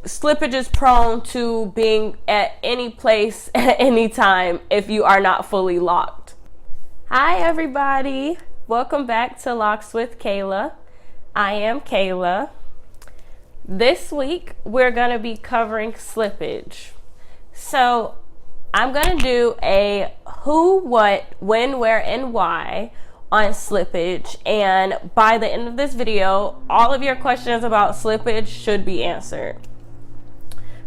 slippage is prone to being at any place at any time if you are not fully locked. Hi everybody, welcome back to Locks with Kayla. I am Kayla. This week we're going to be covering slippage. So I'm going to do a who, what, when, where, and why on slippage, and by the end of this video all of your questions about slippage should be answered.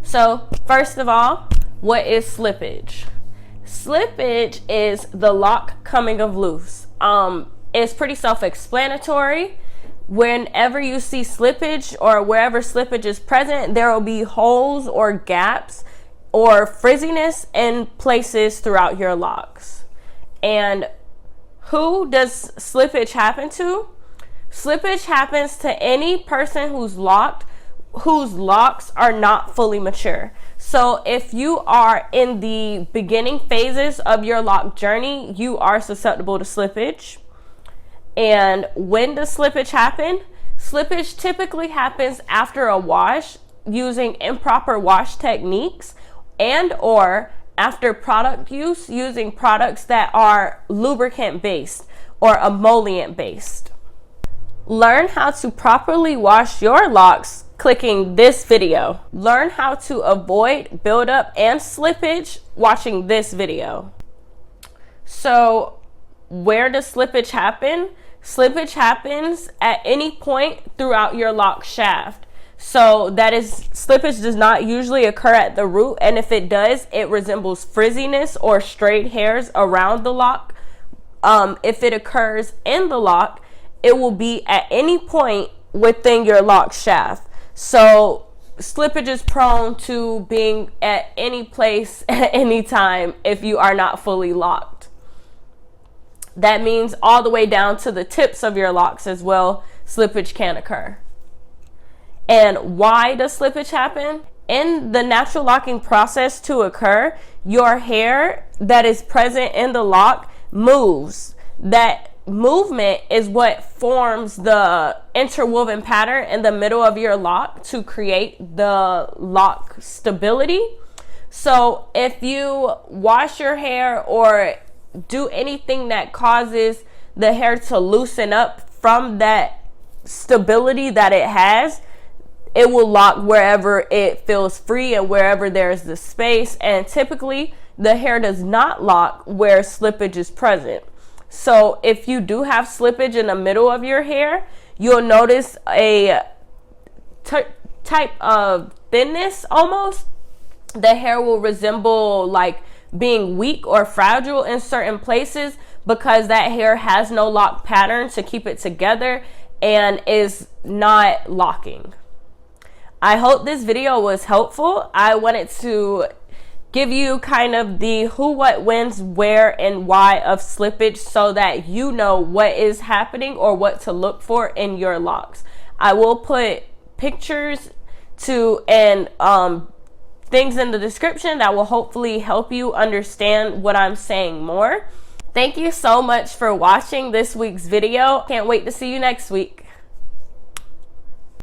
So first of all, what is slippage? Slippage is the lock coming of loose. It's pretty self-explanatory. Whenever you see slippage or wherever slippage is present, there will be holes or gaps or frizziness in places throughout your locks. And who does slippage happen to? Slippage happens to any person whose locks are not fully mature. So if you are in the beginning phases of your lock journey, you are susceptible to slippage. And when does slippage happen? Slippage typically happens after a wash using improper wash techniques and or after product use using products that are lubricant based or emollient based. Learn how to properly wash your locks clicking this video. Learn how to avoid buildup and slippage watching this video. So where does slippage happen? Slippage happens at any point throughout your lock shaft. So that is, slippage does not usually occur at the root, and if it does, it resembles frizziness or straight hairs around the lock. If it occurs in the lock, it will be at any point within your lock shaft. So slippage is prone to being at any place at any time if you are not fully locked. That means all the way down to the tips of your locks as well, slippage can occur. And why does slippage happen? In the natural locking process to occur, your hair that is present in the lock moves. That movement is what forms the interwoven pattern in the middle of your lock to create the lock stability. So if you wash your hair or do anything that causes the hair to loosen up from that stability that it has, it will lock wherever it feels free and wherever there's the space. And typically the hair does not lock where slippage is present. So if you do have slippage in the middle of your hair, you'll notice a type of thinness almost. The hair will resemble like being weak or fragile in certain places because that hair has no lock pattern to keep it together and is not locking. I hope this video was helpful. I wanted to give you kind of the who, what, when's, where, and why of slippage so that you know what is happening or what to look for in your locks. I will put pictures and things in the description that will hopefully help you understand what I'm saying more. Thank you so much for watching this week's video. Can't wait to see you next week.